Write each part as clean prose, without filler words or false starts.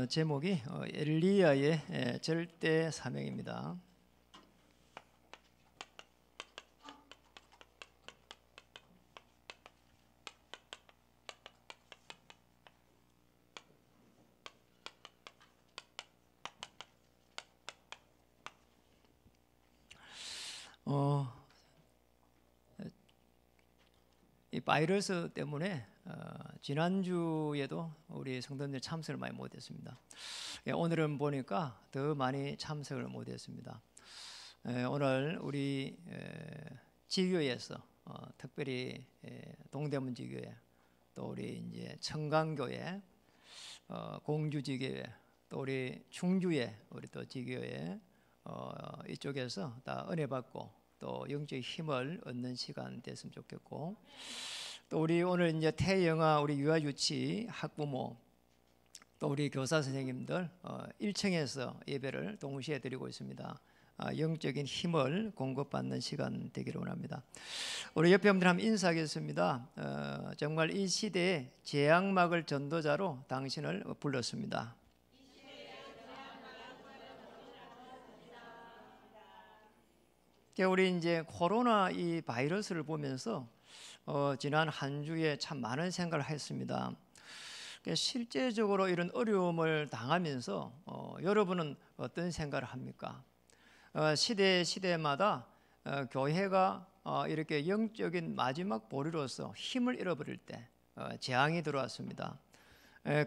제목이 엘리야의 절대 사명입니다. 이 바이러스 때문에 지난주에도 우리 성도님들 참석을 많이 못했습니다. 오늘은 보니까 더 많이 참석을 못했습니다. 오늘 우리 지교회에서 특별히 동대문 지교회, 또 우리 이제 청강교회, 공주지교회, 또 우리 충주회, 우리 또 지교회 이쪽에서 다 은혜 받고 또 영적 힘을 얻는 시간 됐으면 좋겠고, 또 우리 오늘 이제 태영아 우리 유아유치 학부모, 또 우리 교사 선생님들 1층에서 예배를 동시에 드리고 있습니다. 영적인 힘을 공급받는 시간 되기를 원합니다. 우리 옆에 분들 한번 인사하겠습니다. 정말 이 시대의 재앙막을 전도자로 당신을 불렀습니다. 우리 이제 코로나 이 바이러스를 보면서 지난 한 주에 참 많은 생각을 했습니다. 실제적으로 이런 어려움을 당하면서 여러분은 어떤 생각을 합니까? 시대마다 교회가 이렇게 영적인 마지막 보리로서 힘을 잃어버릴 때 재앙이 들어왔습니다.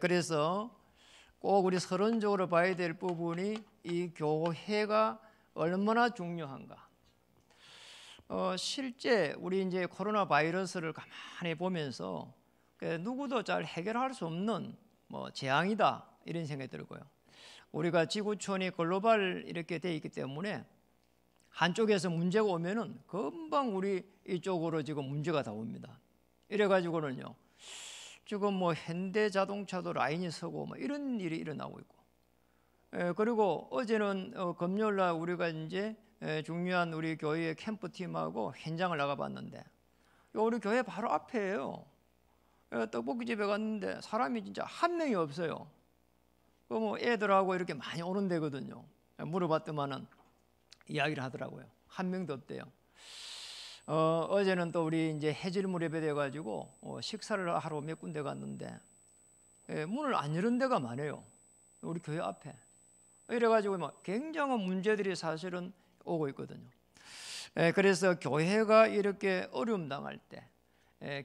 그래서 꼭 우리 서론적으로 봐야 될 부분이 이 교회가 얼마나 중요한가. 실제 우리 이제 코로나 바이러스를 가만히 보면서 누구도 잘 해결할 수 없는 재앙이다 이런 생각이 들고요. 우리가 지구촌이 글로벌 이렇게 돼 있기 때문에 한쪽에서 문제가 오면은 금방 우리 이쪽으로 지금 문제가 다 옵니다. 이래가지고는요, 지금 현대자동차도 라인이 서고 이런 일이 일어나고 있고, 그리고 어제는 금요일날 우리가 이제 중요한 우리 교회 캠프팀하고 현장을 나가봤는데 우리 교회 바로 앞에요. 떡볶이집에 갔는데 사람이 진짜 한 명이 없어요. 애들하고 이렇게 많이 오는 데거든요. 물어봤더만은 이야기를 하더라고요. 한 명도 없대요. 어제는 또 우리 이제 해질물 예배 돼가지고 식사를 하러 몇 군데 갔는데 문을 안 여는 데가 많아요. 우리 교회 앞에. 이래가지고 굉장한 문제들이 사실은 오고 있거든요. 그래서 교회가 이렇게 어려움 당할 때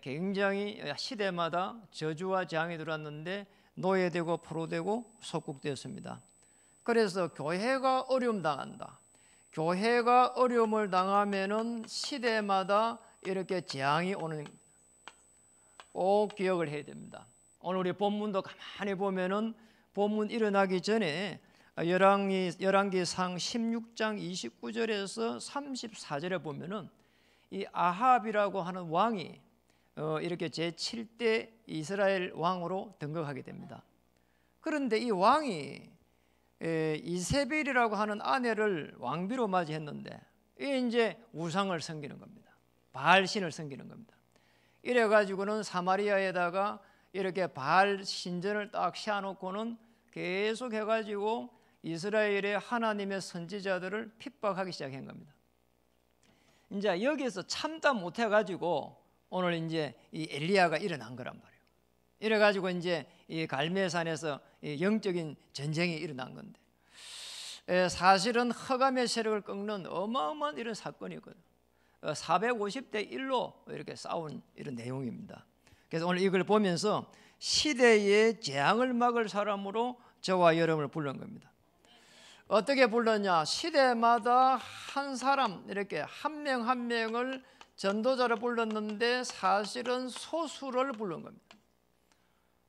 굉장히 시대마다 저주와 재앙이 들어왔는데 노예되고 포로되고 속국되었습니다. 그래서 교회가 어려움 당한다. 교회가 어려움을 당하면은 시대마다 이렇게 재앙이 오는 꼭 기억을 해야 됩니다. 오늘 우리 본문도 가만히 보면은 본문 일어나기 전에 열왕기상 16장 29절에서 34절에 보면은 이 아합이라고 하는 왕이 이렇게 제7대 이스라엘 왕으로 등극하게 됩니다. 그런데 이 왕이 이세벨이라고 하는 아내를 왕비로 맞이했는데 이게 이제 우상을 섬기는 겁니다. 바알신을 섬기는 겁니다. 이래가지고는 사마리아에다가 이렇게 바알 신전을 딱 세워놓고는 계속 해가지고 이스라엘의 하나님의 선지자들을 핍박하기 시작한 겁니다. 이제 여기서 참다 못해가지고 오늘 이제 이 엘리야가 일어난 거란 말이에요. 이래가지고 이제 이 갈멜산에서 영적인 전쟁이 일어난 건데, 사실은 흑암의 세력을 꺾는 어마어마한 이런 사건이거든요. 450대 1로 이렇게 싸운 이런 내용입니다. 그래서 오늘 이걸 보면서 시대의 재앙을 막을 사람으로 저와 여러분을 부른 겁니다. 어떻게 불렀냐? 시대마다 한 사람 이렇게 한 명 한 명을 전도자로 불렀는데 사실은 소수를 부른 겁니다.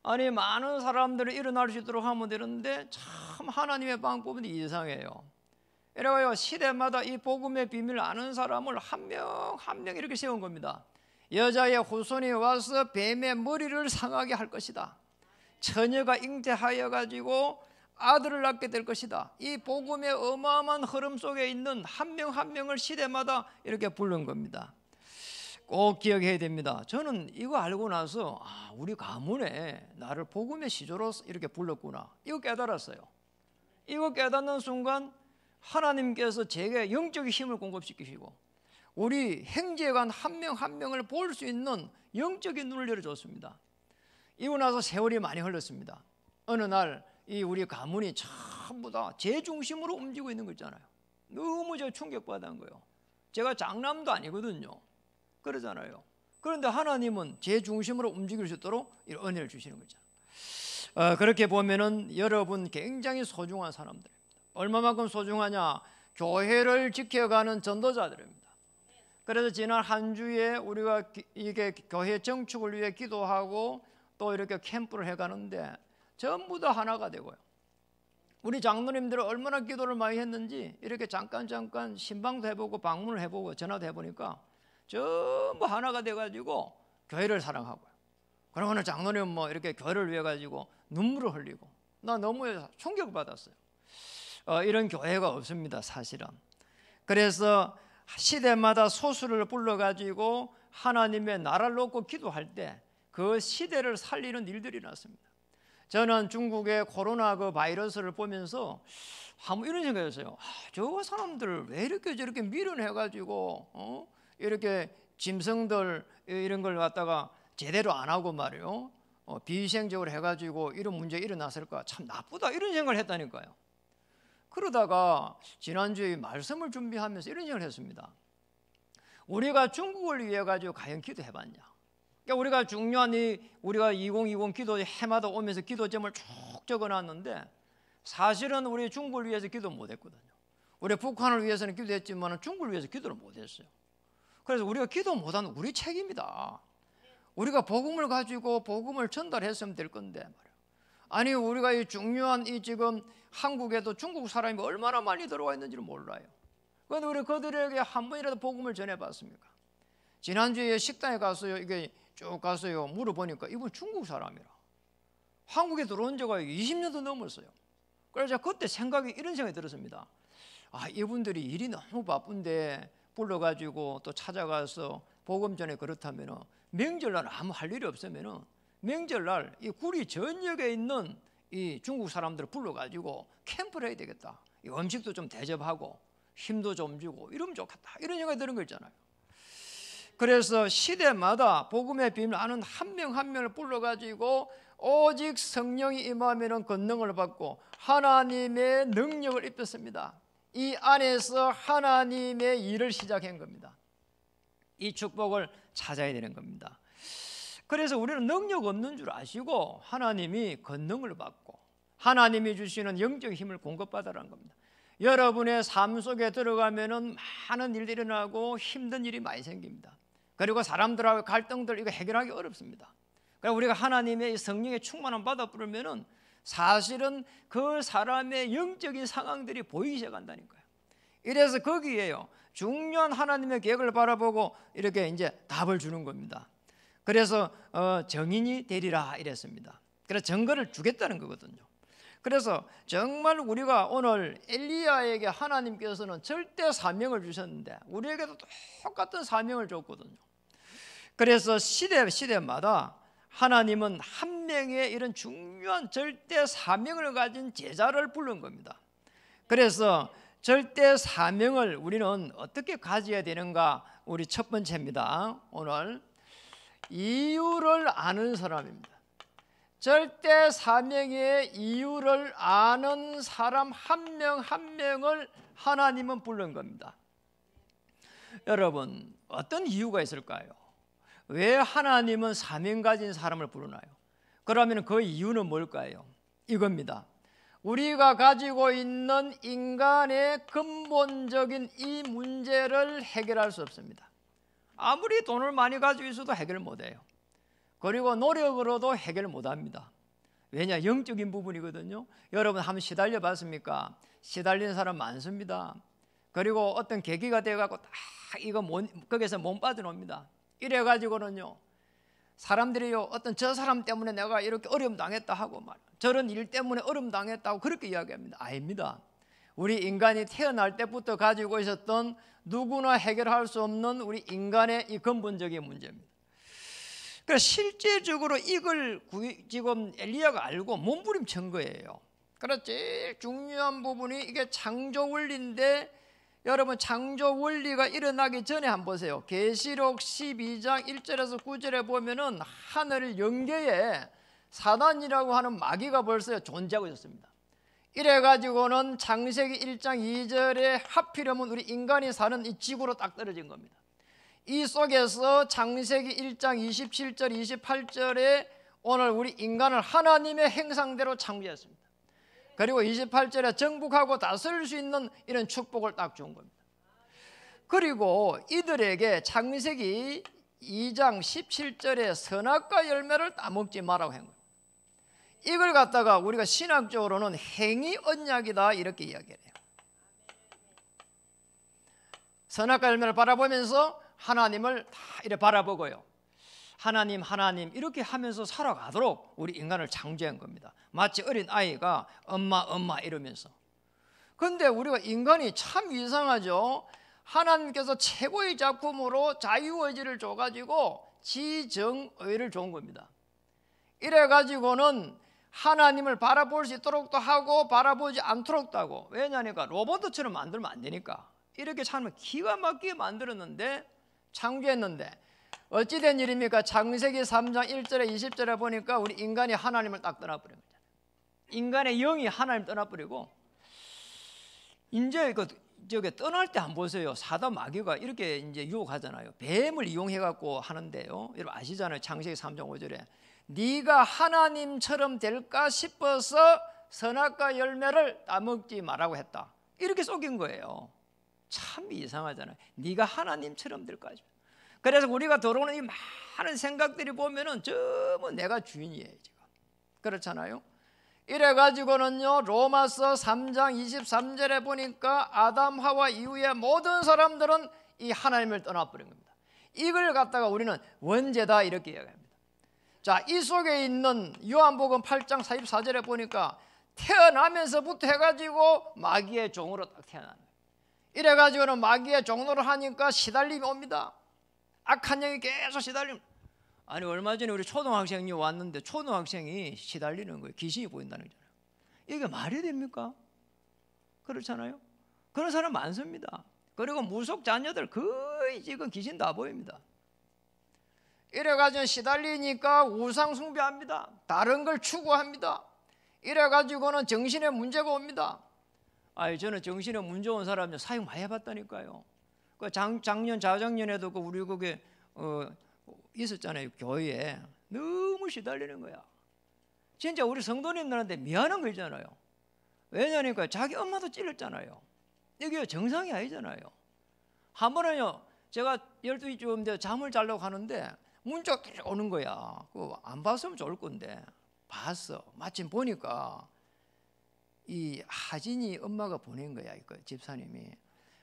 아니 많은 사람들이 일어날 수 있도록 하면 되는데 참 하나님의 방법은 이상해요. 이래가지고 시대마다 이 복음의 비밀을 아는 사람을 한 명 한 명 이렇게 세운 겁니다. 여자의 후손이 와서 뱀의 머리를 상하게 할 것이다. 처녀가 잉태하여 가지고 아들을 낳게 될 것이다. 이 복음의 어마어마한 흐름 속에 있는 한 명 한 명을 시대마다 이렇게 부른 겁니다. 꼭 기억해야 됩니다. 저는 이거 알고 나서 우리 가문에 나를 복음의 시조로 이렇게 불렀구나, 이거 깨달았어요. 이거 깨닫는 순간 하나님께서 제게 영적인 힘을 공급시키시고 우리 형제간 한 명 한 명을 볼 수 있는 영적인 눈을 열어줬습니다. 이고 나서 세월이 많이 흘렀습니다. 어느 날 이 우리 가문이 전부 다 제 중심으로 움직이고 있는 거 있잖아요. 너무 제가 충격받은 거예요. 제가 장남도 아니거든요. 그러잖아요. 그런데 하나님은 제 중심으로 움직일 수 있도록 이런 은혜를 주시는 거죠. 그렇게 보면은 여러분 굉장히 소중한 사람들입니다. 얼마만큼 소중하냐? 교회를 지켜가는 전도자들입니다. 그래서 지난 한 주에 우리가 이게 교회 정축을 위해 기도하고 또 이렇게 캠프를 해가는데 전부 다 하나가 되고요. 우리 장로님들은 얼마나 기도를 많이 했는지 이렇게 잠깐 신방도 해보고 방문을 해보고 전화도 해보니까 전부 하나가 돼가지고 교회를 사랑하고요. 그러고는 장로님 뭐 이렇게 교회를 위해 가지고 눈물을 흘리고, 나 너무 충격받았어요. 이런 교회가 없습니다, 사실은. 그래서 시대마다 소수를 불러가지고 하나님의 나라를 놓고 기도할 때 그 시대를 살리는 일들이 났습니다. 저는 중국의 코로나 그 바이러스를 보면서 한번 이런 생각했어요. 저 사람들 왜 이렇게 저렇게 밀어내가지고 이렇게 짐승들 이런 걸 갖다가 제대로 안 하고 말이요, 비위생적으로 해가지고 이런 문제가 일어났을까, 참 나쁘다, 이런 생각을 했다니까요. 그러다가 지난주에 말씀을 준비하면서 이런 생각을 했습니다. 우리가 중국을 위해 가지고 과연 기도해봤냐? 그러니까 우리가 중요한 우리가 2020 기도 해마다 오면서 기도 제목을 쭉 적어놨는데 사실은 우리 중국을 위해서 기도 못했거든요. 우리 북한을 위해서는 기도했지만 중국을 위해서 기도를 못했어요. 그래서 우리가 기도 못하는 우리 책임이다. 우리가 복음을 가지고 복음을 전달했으면 될 건데 말이야. 아니 우리가 이 중요한 이 지금 한국에도 중국 사람이 얼마나 많이 들어와 있는지를 몰라요. 그런데 우리 그들에게 한 번이라도 복음을 전해봤습니까? 지난주에 식당에 가서요, 이게 쭉 가서요 물어보니까 이분 중국 사람이라. 한국에 들어온 지가 20년도 넘었어요. 그래서 그때 이런 생각이 들었습니다. 이분들이 일이 너무 바쁜데 불러가지고 또 찾아가서 복음 전에 그렇다면은 명절날 아무 할 일이 없으면은 명절날 이 구리 전역에 있는 이 중국 사람들을 불러가지고 캠프를 해야 되겠다. 이 음식도 좀 대접하고 힘도 좀 주고 이러면 좋겠다. 이런 생각이 드는 거 있잖아요. 그래서 시대마다 복음의 비밀을 아는 한 명 한 명을 불러가지고 오직 성령이 임하면 권능을 받고 하나님의 능력을 입혔습니다. 이 안에서 하나님의 일을 시작한 겁니다. 이 축복을 찾아야 되는 겁니다. 그래서 우리는 능력 없는 줄 아시고 하나님이 권능을 받고 하나님이 주시는 영적 힘을 공급받으라는 겁니다. 여러분의 삶 속에 들어가면은 많은 일들이 일어나고 힘든 일이 많이 생깁니다. 그리고 사람들하고 갈등들 이거 해결하기 어렵습니다. 그러니까 우리가 하나님의 성령의 충만함 받아 부르면은 사실은 그 사람의 영적인 상황들이 보이기 시작한다니까요. 이래서 거기에요 중요한 하나님의 계획을 바라보고 이렇게 이제 답을 주는 겁니다. 그래서 정인이 되리라 이랬습니다. 그래서 증거를 주겠다는 거거든요. 그래서 정말 우리가 오늘 엘리야에게 하나님께서는 절대 사명을 주셨는데 우리에게도 똑같은 사명을 줬거든요. 그래서 시대마다 하나님은 한 명의 이런 중요한 절대 사명을 가진 제자를 부른 겁니다. 그래서 절대 사명을 우리는 어떻게 가져야 되는가? 우리 첫 번째입니다. 오늘 이유를 아는 사람입니다. 절대 사명의 이유를 아는 사람 한 명 한 명을 하나님은 부른 겁니다. 여러분 어떤 이유가 있을까요? 왜 하나님은 사명 가진 사람을 부르나요? 그러면 그 이유는 뭘까요? 이겁니다. 우리가 가지고 있는 인간의 근본적인 이 문제를 해결할 수 없습니다. 아무리 돈을 많이 가지고 있어도 해결 못해요. 그리고 노력으로도 해결 못합니다. 왜냐? 영적인 부분이거든요. 여러분 한번 시달려 봤습니까? 시달리는 사람 많습니다. 그리고 어떤 계기가 돼갖고 딱 이거 거기서 못 빠져나옵니다. 이래가지고는요 사람들이요 어떤 저 사람 때문에 내가 이렇게 어려움 당했다 하고 말 저런 일 때문에 어려움 당했다고 그렇게 이야기합니다. 아닙니다. 우리 인간이 태어날 때부터 가지고 있었던 누구나 해결할 수 없는 우리 인간의 이 근본적인 문제입니다. 그래서 실제적으로 이걸 지금 엘리야가 알고 몸부림친 거예요. 그래서 제일 중요한 부분이 이게 창조 원리인데, 여러분 창조 원리가 일어나기 전에 한번 보세요. 계시록 12장 1절에서 9절에 보면은 하늘 영계에 사단이라고 하는 마귀가 벌써 존재하고 있었습니다. 이래가지고는 창세기 1장 2절에 하필이면 우리 인간이 사는 이 지구로 딱 떨어진 겁니다. 이 속에서 창세기 1장 27절 28절에 오늘 우리 인간을 하나님의 형상대로 창조했습니다. 그리고 28절에 정복하고 다스릴 수 있는 이런 축복을 딱 준 겁니다. 그리고 이들에게 창세기 2장 17절에 선악과 열매를 따먹지 말라고 한 거예요. 이걸 갖다가 우리가 신학적으로는 행위 언약이다 이렇게 이야기를 해요. 선악과 열매를 바라보면서 하나님을 다 이렇게 바라보고요, 하나님 하나님 이렇게 하면서 살아가도록 우리 인간을 창조한 겁니다. 마치 어린 아이가 엄마 엄마 이러면서. 그런데 우리가 인간이 참 이상하죠. 하나님께서 최고의 작품으로 자유의지를 줘가지고 지정의를 준 겁니다. 이래가지고는 하나님을 바라볼 수 있도록도 하고 바라보지 않도록도 하고. 왜냐하니까 로봇처럼 만들면 안 되니까 이렇게 참 기가 막히게 만들었는데, 창조했는데 어찌된 일입니까? 창세기 3장 1절에 20절에 보니까 우리 인간이 하나님을 딱 떠나버린 거죠. 인간의 영이 하나님 떠나버리고, 이제 저기 떠날 때 한번 보세요. 사단 마귀가 이렇게 이제 유혹하잖아요. 뱀을 이용해 갖고 하는데요, 여러분 아시잖아요. 창세기 3장 5절에 네가 하나님처럼 될까 싶어서 선악과 열매를 따먹지 말라고 했다, 이렇게 속인 거예요. 참 이상하잖아요. 네가 하나님처럼 될까 싶어. 그래서 우리가 들어오는 이 많은 생각들이 보면은 전부 내가 주인이에요 지금. 그렇잖아요. 이래가지고는요, 로마서 3장 23절에 보니까 아담 하와 이후에 모든 사람들은 이 하나님을 떠나버린 겁니다. 이걸 갖다가 우리는 원죄다 이렇게 이야기합니다. 자, 이 속에 있는 요한복음 8장 44절에 보니까 태어나면서부터 해가지고 마귀의 종으로 딱 태어나는 거예요. 이래가지고는 마귀의 종로를 하니까 시달림이 옵니다. 악한 영이 계속 시달립니다. 아니 얼마 전에 우리 초등학생이 왔는데 초등학생이 시달리는 거예요. 귀신이 보인다는 거잖아요. 이게 말이 됩니까? 그렇잖아요. 그런 사람 많습니다. 그리고 무속 자녀들 거의 지금 귀신 다 보입니다. 이래가지고 시달리니까 우상 숭배합니다. 다른 걸 추구합니다. 이래가지고는 정신에 문제가 옵니다. 아니 저는 정신에 문제 온 사람 사역 많이 해봤다니까요. 그 작년 자작년에도 그 우리 거기 있었잖아요. 교회에 너무 시달리는 거야. 진짜 우리 성도님들한테 미안한 거 있잖아요. 왜냐니까 자기 엄마도 찔렀잖아요. 이게 정상이 아니잖아요. 한 번은요, 제가 12시쯤 돼 잠을 자려고 하는데 문자가 계속 오는 거야. 그거 안 봤으면 좋을 건데 봤어. 마침 보니까 이 하진이 엄마가 보낸 거야. 그 집사님이,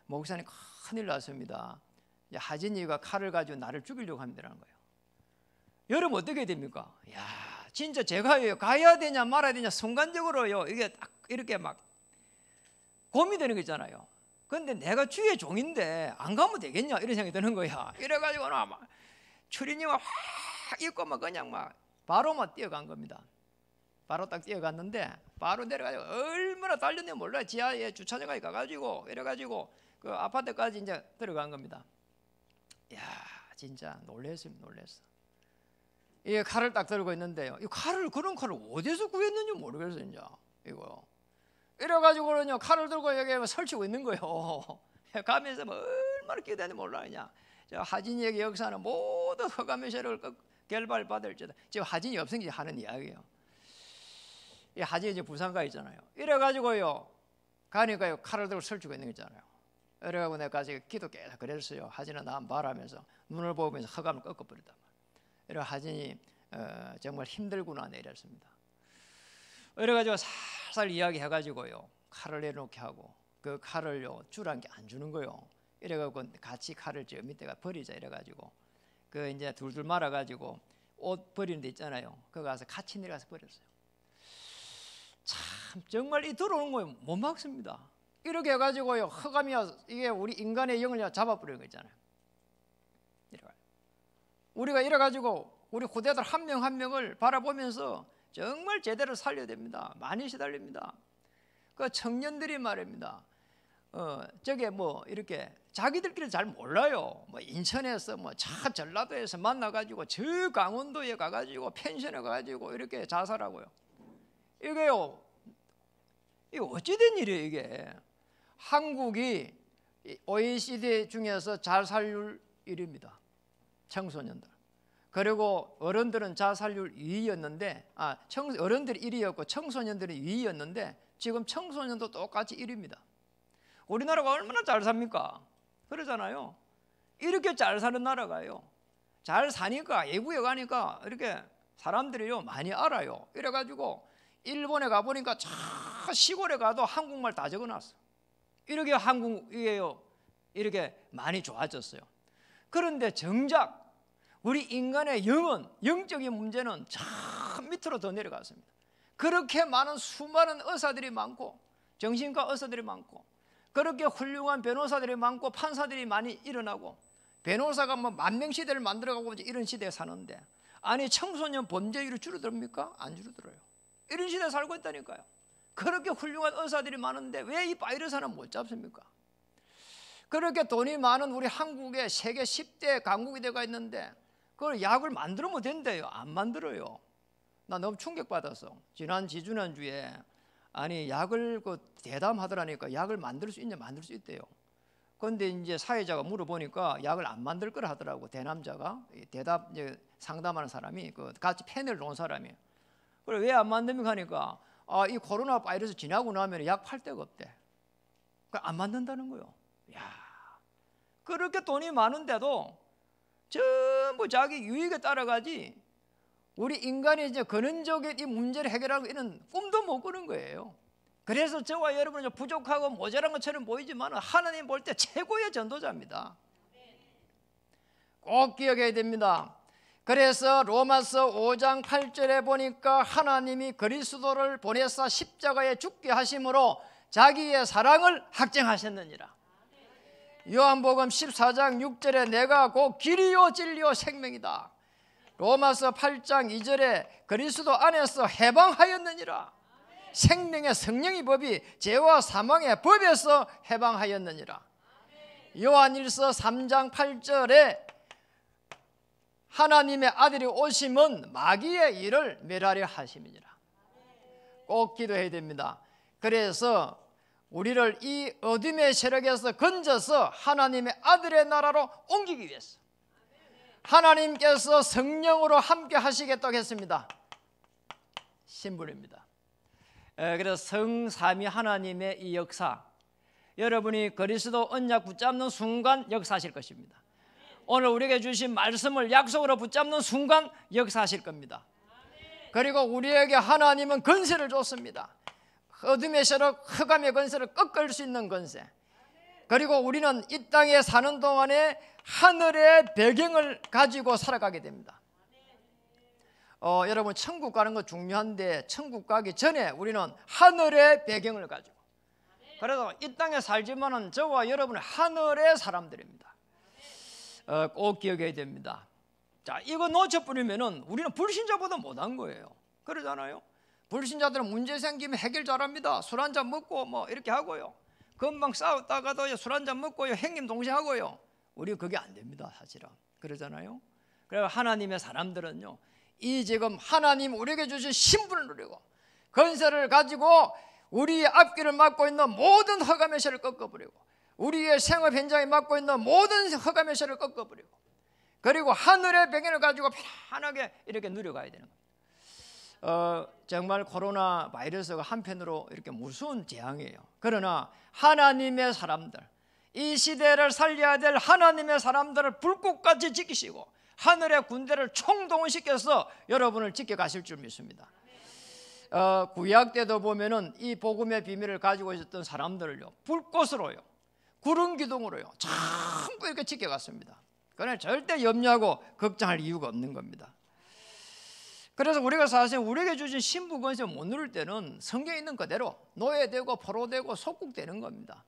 목사님 큰일 났습니다. 하진이가 칼을 가지고 나를 죽이려고 합니다라는 거예요. 여러분 어떻게 됩니까? 야, 진짜 제가 가야 되냐 말아야 되냐 순간적으로요, 이게 딱 이렇게 막 고민되는 거 있잖아요. 근데 내가 주의 종인데 안 가면 되겠냐 이런 생각이 드는 거야. 이래가지고는 막 추리닝을 확 입고 막 그냥 막 바로 막 뛰어간 겁니다. 바로 딱 뛰어갔는데 바로 내려가지고 얼마나 달렸는지 몰라. 지하에 주차장까지 가가지고 이래가지고 그 아파트까지 이제 들어간 겁니다. 야, 진짜 놀랬습니다. 놀랬어. 이 칼을 딱 들고 있는데요, 이 칼을, 그런 칼을 어디서 구했는지 모르겠어요. 이제 이거 이래가지고는요, 칼을 들고 여기 설치고 있는 거예요. 가면서 뭐 얼마나 기대하는지 몰라. 그냥 저 하진이의 역사는 모두 허감의 세력을 결발받을지다. 지금 하진이 없으니까 하는 이야기예요. 이 하진이 이제 부산가 있잖아요. 이래가지고요 가니까요 칼을 들고 설치고 있는 거 있잖아요. 이래가지고 내가 기도 계속 그랬어요. 하진아 나 한번 봐라면서 눈을 보면서 허감을 꺾어버리다. 이래 하진이 정말 힘들구나 내렸습니다. 이래가지고 살살 이야기해가지고요 칼을 내려놓게 하고 그 칼을요 주란 게 안 주는 거요. 이래가지고 같이 칼을 저 밑에가 버리자 이래가지고 그 이제 둘둘 말아가지고 옷 버리는 데 있잖아요. 거기 가서 같이 내려가서 버렸어요. 참 정말 이 들어오는 거 못 막습니다. 이렇게 해가지고요, 흑암이 이게 우리 인간의 영을 잡아버리는 거 있잖아요. 우리가 이래가지고 우리 후대들 한 명 한 명을 바라보면서 정말 제대로 살려야 됩니다. 많이 시달립니다. 그 청년들이 말입니다. 저게 뭐 이렇게 자기들끼리 잘 몰라요. 뭐 인천에서 뭐 차 전라도에서 만나가지고 저 강원도에 가가지고 펜션에 가가지고 이렇게 자살하고요. 이게요, 이거 어찌된 일이에요 이게. 한국이 OECD 중에서 자살률 1위입니다. 청소년들. 그리고 어른들은 자살률 2위였는데, 어른들이 1위였고 청소년들이 2위였는데 지금 청소년도 똑같이 1위입니다. 우리나라가 얼마나 잘 삽니까? 그러잖아요. 이렇게 잘 사는 나라가요, 잘 사니까 외국에 가니까 이렇게 사람들이요 많이 알아요. 이래가지고 일본에 가보니까 저 시골에 가도 한국말 다 적어놨어. 이렇게 한국이에요 이렇게 많이 좋아졌어요. 그런데 정작 우리 인간의 영적인 문제는 저 밑으로 더 내려갔습니다. 그렇게 많은 수많은 의사들이 많고 정신과 의사들이 많고 그렇게 훌륭한 변호사들이 많고 판사들이 많이 일어나고 변호사가 뭐 10,000명 시대를 만들어가고 이런 시대에 사는데, 아니 청소년 범죄율이 줄어듭니까? 안 줄어들어요. 이런 시대에 살고 있다니까요. 그렇게 훌륭한 의사들이 많은데 왜 이 바이러스 하나 못 잡습니까? 그렇게 돈이 많은 우리 한국에 세계 10대 강국이 되어 있는데 그걸 약을 만들면 된대요. 안 만들어요. 나 너무 충격받았어. 지난주에 아니 약을 대담하더라니까 약을 만들 수 있냐, 만들 수 있대요. 그런데 이제 사회자가 물어보니까 약을 안 만들 거라 하더라고. 대남자가 대답 상담하는 사람이 같이 패널 놓은 사람이에요. 그래 왜 안 만듭니까 하니까 이 코로나 바이러스 지나고 나면 약 팔 데가 없대. 안 만든다는 거요. 야, 그렇게 돈이 많은데도 전부 자기 유익에 따라가지 우리 인간이 이제 근원적인 이 문제를 해결하는 이런 꿈도 못 꾸는 거예요. 그래서 저와 여러분은 부족하고 모자란 것처럼 보이지만 하나님 볼 때 최고의 전도자입니다. 꼭 기억해야 됩니다. 그래서 로마서 5장 8절에 보니까 하나님이 그리스도를 보내사 십자가에 죽게 하심으로 자기의 사랑을 확증하셨느니라. 요한복음 14장 6절에 내가 곧 길이요 진리요 생명이다. 로마서 8장 2절에 그리스도 안에서 해방하였느니라. 생명의 성령의 법이 죄와 사망의 법에서 해방하였느니라. 요한일서 3장 8절에 하나님의 아들이 오심은 마귀의 일을 멸하려 하심이니라. 꼭 기도해야 됩니다. 그래서 우리를 이 어둠의 세력에서 건져서 하나님의 아들의 나라로 옮기기 위해서 하나님께서 성령으로 함께 하시겠다고 했습니다. 신분입니다. 그래서 성삼위 하나님의 이 역사, 여러분이 그리스도 언약 붙잡는 순간 역사하실 것입니다. 오늘 우리에게 주신 말씀을 약속으로 붙잡는 순간 역사하실 겁니다. 그리고 우리에게 하나님은 권세를 줬습니다. 어둠의 세력, 흑암의 권세를 꺾을 수 있는 권세. 그리고 우리는 이 땅에 사는 동안에 하늘의 배경을 가지고 살아가게 됩니다. 여러분 천국 가는 거 중요한데 천국 가기 전에 우리는 하늘의 배경을 가지고, 그래서 이 땅에 살지만은 저와 여러분은 하늘의 사람들입니다. 꼭 기억해야 됩니다. 자, 이거 놓쳐버리면은 우리는 불신자보다 못한 거예요. 그러잖아요. 불신자들은 문제 생기면 해결 잘합니다. 술 한잔 먹고 뭐 이렇게 하고요. 금방 싸웠다가도 술 한잔 먹고요, 행님 동시 하고요. 우리 그게 안 됩니다, 사실은. 그러잖아요. 그래서 하나님의 사람들은요, 이 지금 하나님 우리에게 주신 신분을 누리고 권세를 가지고 우리의 앞길을 막고 있는 모든 흑암의 세를 꺾어버리고 우리의 생업 현장에 막고 있는 모든 흑암의 세를 꺾어버리고 그리고 하늘의 배경을 가지고 편안하게 이렇게 누려가야 되는 겁니다. 정말 코로나 바이러스가 한편으로 이렇게 무서운 재앙이에요. 그러나 하나님의 사람들, 이 시대를 살려야 될 하나님의 사람들을 불꽃같이 지키시고 하늘의 군대를 총동원시켜서 여러분을 지켜가실 줄 믿습니다. 구약 때도 보면은 이 복음의 비밀을 가지고 있었던 사람들을요, 불꽃으로요, 구름 기둥으로요, 전부 이렇게 지켜갔습니다. 그러나 절대 염려하고 걱정할 이유가 없는 겁니다. 그래서 우리가 사실 우리에게 주신 신부 권세 못 누릴 때는 성경에 있는 그대로 노예되고 포로되고 속국되는 겁니다.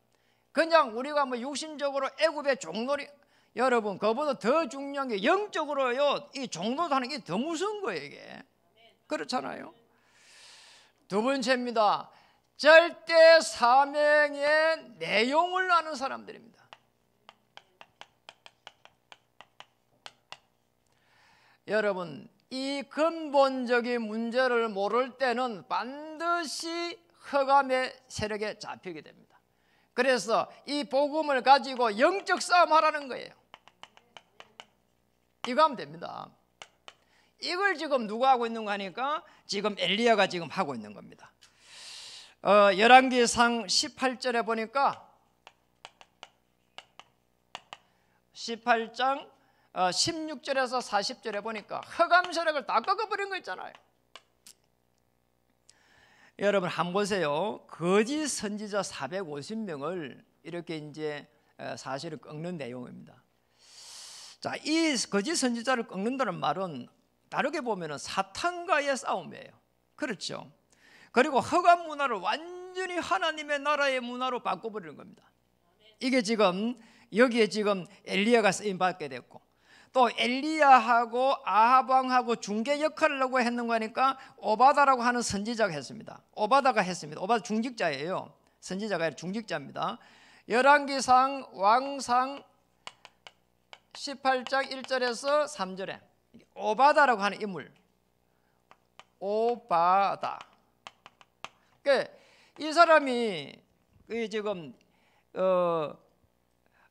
그냥 우리가 뭐 육신적으로 애굽의 종놀이, 여러분 그보다 더 중요한 게 영적으로요, 이 종노도 하는 게 더 무서운 거예요. 이게 그렇잖아요. 두 번째입니다. 절대 사명의 내용을 아는 사람들입니다. 여러분, 이 근본적인 문제를 모를 때는 반드시 흑암의 세력에 잡히게 됩니다. 그래서 이 복음을 가지고 영적 싸움하라는 거예요. 이거 하면 됩니다. 이걸 지금 누가 하고 있는 거 하니까 지금 엘리야가 지금 하고 있는 겁니다. 열왕기상 18절에 보니까 18장 16절에서 40절에 보니까 흑암 세력을 다 꺾어버린 거 있잖아요. 여러분 한번 보세요. 거짓 선지자 450명을 이렇게 이제 사실을 꺾는 내용입니다. 자, 이 거짓 선지자를 꺾는다는 말은 다르게 보면은 사탄과의 싸움이에요. 그렇죠. 그리고 흑암 문화를 완전히 하나님의 나라의 문화로 바꿔버리는 겁니다. 이게 지금 여기에 지금 엘리야가 쓰임 받게 됐고, 또 엘리야하고 아합 왕하고 중개 역할을 하고 했는 거니까 오바다라고 하는 선지자가 했습니다. 오바다가 했습니다. 오바다 중직자예요. 선지자가 아니라 중직자입니다. 열왕기상 왕상 18장 1절에서 3절에 오바다라고 하는 인물, 오바다. 이 사람이 지금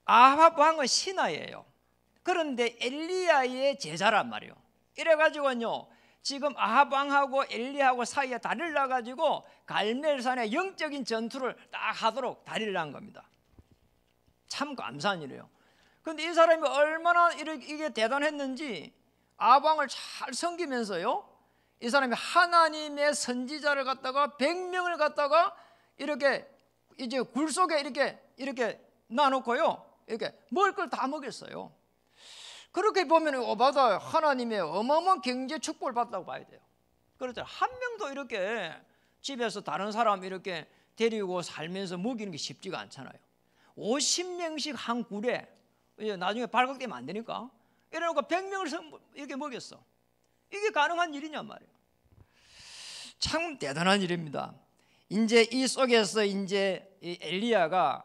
아합 왕의 신하예요. 그런데 엘리야의 제자란 말이에요. 이래가지고요, 지금 아합 왕하고 엘리야하고 사이에 다리를 놔가지고 갈멜산의 영적인 전투를 딱 하도록 다리를 난 겁니다. 참 감사한 일이에요. 그런데 이 사람이 얼마나 이게 대단했는지 아합 왕을 잘 섬기면서요, 이 사람이 하나님의 선지자를 갖다가 100명을 갖다가 이렇게 이제 굴 속에 이렇게 놔놓고요, 이렇게 먹을 걸 다 먹였어요. 그렇게 보면 오바다 하나님의 어마어마한 경제 축복을 받았다고 봐야 돼요. 그렇죠. 한 명도 이렇게 집에서 다른 사람 이렇게 데리고 살면서 먹이는 게 쉽지가 않잖아요. 50명씩 한 굴에, 나중에 발각되면 안 되니까 이래놓고 100명을 이렇게 먹였어. 이게 가능한 일이냐 말이에요. 참 대단한 일입니다. 이제 이 속에서 이제 이 엘리야가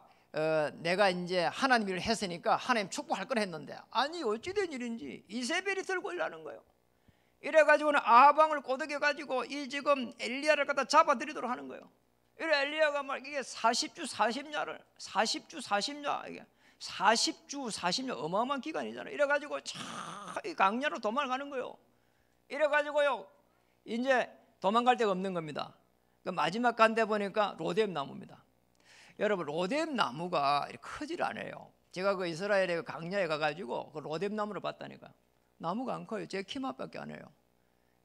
내가 이제 하나님 일을 했으니까 하나님 축복할 걸 했는데, 아니 어찌된 일인지 이세벨이 들고 일하는 거예요. 이래가지고는 아합 왕을 꼬드겨가지고 이 지금 엘리야를 갖다 잡아들이도록 하는 거예요. 이래 엘리야가 막 이게 40주 40냐 이게 40주 40년 어마어마한 기간이잖아요. 이래가지고 이 강야로 도망가는 거예요. 이래가지고요, 이제 도망갈 데가 없는 겁니다. 그 마지막 간 데 보니까 로뎀 나무입니다. 여러분 로뎀 나무가 크질 않아요. 제가 그 이스라엘의 강야에 가가지고 그 로뎀 나무를 봤다니까. 나무가 안 커요. 제 키만밖에 안 해요.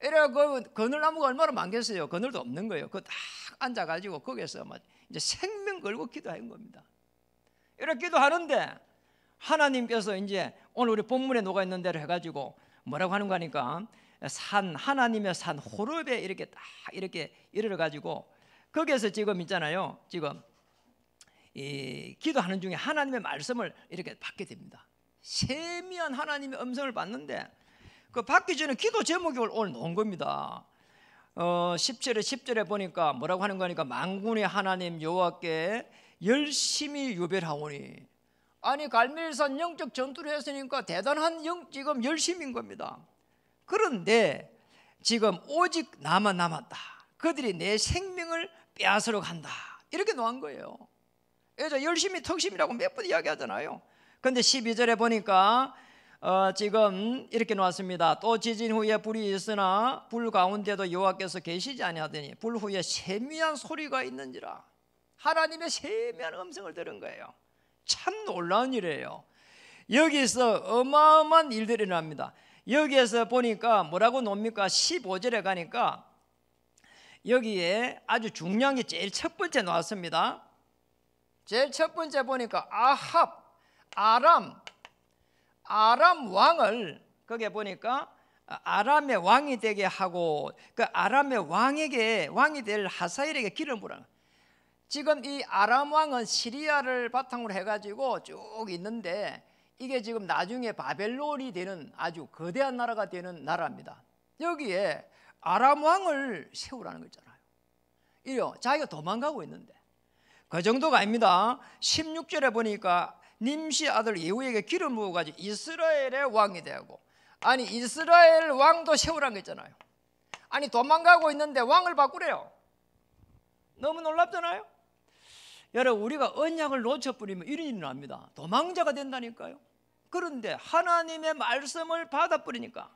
이래 그 그늘나무가 얼마나 많겠어요. 그늘도 없는 거예요. 그 딱 앉아가지고 거기서 막 이제 생명 걸고 기도하는 겁니다. 이렇게 기도하는데 하나님께서 이제 오늘 우리 본문에 녹아 있는 대로 해가지고 뭐라고 하는 거니까 하나님의 산 호렙에 이렇게 딱 이렇게 이르러 가지고 거기에서 지금 있잖아요. 지금 이 기도하는 중에 하나님의 말씀을 이렇게 받게 됩니다. 세미한 하나님의 음성을 받는데 그 받기 전에 기도 제목이 오늘 놓은 겁니다. 10절에 보니까 뭐라고 하는 거니까 만군의 하나님 여호와께 열심히 유별하오니. 아니 갈멜산 영적 전투를 했으니까 대단한 지금 열심인 겁니다. 그런데 지금 오직 나만 남았다. 그들이 내 생명을 빼앗으러 간다. 이렇게 놓은 거예요. 그래서 열심히 턱심이라고 몇 번 이야기하잖아요. 그런데 12절에 보니까 지금 이렇게 놓았습니다. 또 지진 후에 불이 있으나 불 가운데도 여호와께서 계시지 아니하더니 불 후에 세미한 소리가 있는지라. 하나님의 세미한 음성을 들은 거예요. 참 놀라운 일이에요. 여기서 어마어마한 일들이 일어납니다. 여기에서 보니까 뭐라고 놉니까? 15절에 가니까 여기에 아주 중요한 게 제일 첫 번째 나왔습니다. 제일 첫 번째 보니까 아합 아람 왕을 거기에 보니까 아람의 왕이 되게 하고 그 아람의 왕이 될 하사엘에게 기름 부으라. 지금 이 아람 왕은 시리아를 바탕으로 해가지고 쭉 있는데 이게 지금 나중에 바벨론이 되는 아주 거대한 나라가 되는 나라입니다. 여기에 아람 왕을 세우라는 거잖아요. 이요, 자기가 도망가고 있는데 그 정도가 아닙니다. 16절에 보니까 님시 아들 예후에게 기름 부어가지고 이스라엘의 왕이 되고, 아니 이스라엘 왕도 세우라는 거 있잖아요. 아니 도망가고 있는데 왕을 바꾸래요. 너무 놀랍잖아요. 여러분, 우리가 언약을 놓쳐버리면 이런 일이 납니다. 도망자가 된다니까요. 그런데 하나님의 말씀을 받아버리니까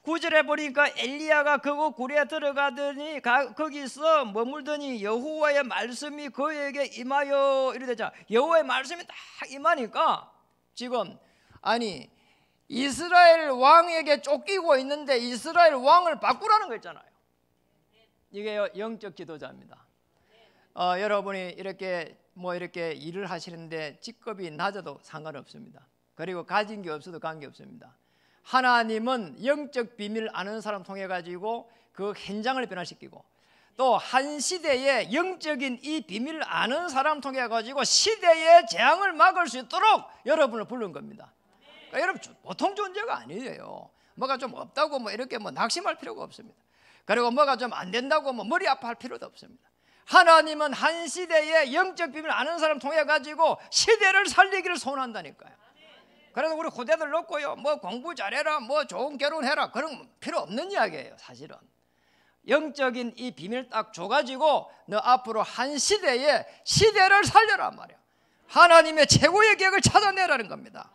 9절에 보니까 엘리야가 그곳 굴에 들어가더니 거기서 머물더니 여호와의 말씀이 그에게 임하여 이르되자. 여호와의 말씀이 딱 임하니까 지금 아니 이스라엘 왕에게 쫓기고 있는데 이스라엘 왕을 바꾸라는 거 있잖아요. 이게 영적 지도자입니다. 여러분이 이렇게 일을 하시는데 직급이 낮아도 상관없습니다. 그리고 가진 게 없어도 관계없습니다. 하나님은 영적 비밀을 아는 사람 통해 가지고 그 현장을 변화시키고, 또 한 시대에 영적인 이 비밀을 아는 사람 통해 가지고 시대의 재앙을 막을 수 있도록 여러분을 부른 겁니다. 그러니까 여러분 보통 존재가 아니에요. 뭐가 좀 없다고 이렇게 낙심할 필요가 없습니다. 그리고 뭐가 좀 안 된다고 머리 아파할 필요도 없습니다. 하나님은 한 시대에 영적 비밀을 아는 사람 통해 가지고 시대를 살리기를 소원한다니까요. 그래서 우리 후대들 놓고요, 공부 잘해라, 좋은 결혼해라, 그런 필요 없는 이야기예요. 사실은 영적인 이 비밀 딱 줘가지고 너 앞으로 한 시대에 시대를 살려라 말이야. 하나님의 최고의 계획을 찾아내라는 겁니다.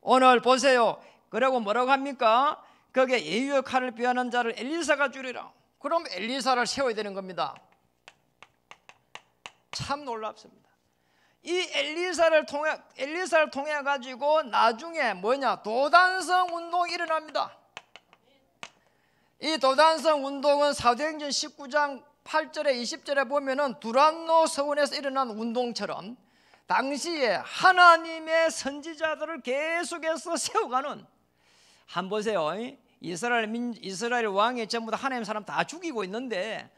오늘 보세요. 그리고 뭐라고 합니까? 거기에 예유의 칼을 비하는 자를 엘리사가 주리라. 그럼 엘리사를 세워야 되는 겁니다. 참 놀랍습니다. 이 엘리사를 통해 가지고 나중에 도단성 운동이 일어납니다. 이 도단성 운동은 사도행전 19장 8절에 20절에 보면은 두란노 서원에서 일어난 운동처럼 당시에 하나님의 선지자들을 계속해서 세워가는, 한번 보세요. 이스라엘 왕이 전부 다 하나님 사람 다 죽이고 있는데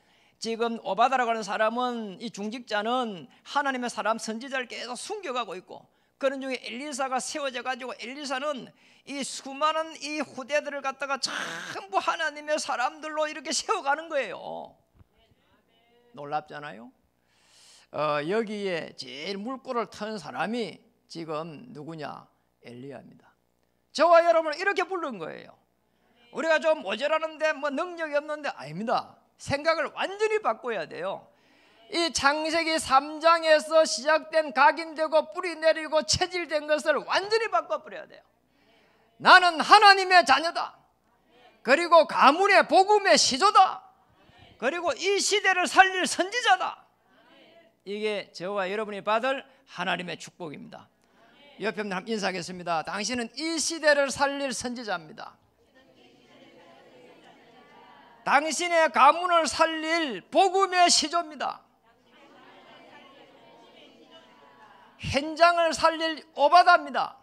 지금 오바다라고 하는 사람은, 이 중직자는 하나님의 사람 선지자를 계속 숨겨가고 있고, 그런 중에 엘리사가 세워져 가지고 엘리사는 이 수많은 이 후대들을 갖다가 전부 하나님의 사람들로 이렇게 세워가는 거예요. 놀랍잖아요. 여기에 제일 물꼬를 튼 사람이 지금 누구냐? 엘리야입니다. 저와 여러분을 이렇게 부른 거예요. 우리가 좀 모자라는데 능력이 없는데, 아닙니다. 생각을 완전히 바꿔야 돼요. 이 창세기 3장에서 시작된 각인되고 뿌리 내리고 체질된 것을 완전히 바꿔버려야 돼요. 나는 하나님의 자녀다. 그리고 가문의 복음의 시조다. 그리고 이 시대를 살릴 선지자다. 이게 저와 여러분이 받을 하나님의 축복입니다. 옆에 한번 인사하겠습니다. 당신은 이 시대를 살릴 선지자입니다. 당신의 가문을 살릴 복음의 시조입니다. 현장을 살릴 오바다입니다.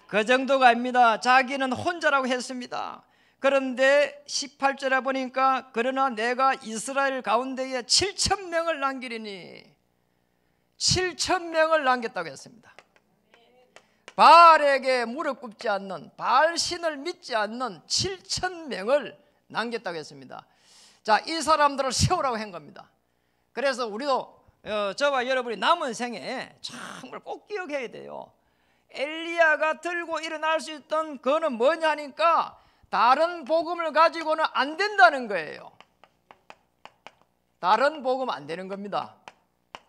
그 정도가 아닙니다. 자기는 혼자라고 했습니다. 그런데 18절에 보니까 그러나 내가 이스라엘 가운데에 7,000명을 남기리니, 7,000명을 남겼다고 했습니다. 바알에게 무릎 꿇지 않는, 바알 신을 믿지 않는 7,000명을 남겼다고 했습니다. 자, 이 사람들을 세우라고 한 겁니다. 그래서 우리도 저와 여러분이 남은 생에 정말 꼭 기억해야 돼요. 엘리야가 들고 일어날 수 있던 그거는 뭐냐 하니까 다른 복음을 가지고는 안 된다는 거예요. 다른 복음 안 되는 겁니다.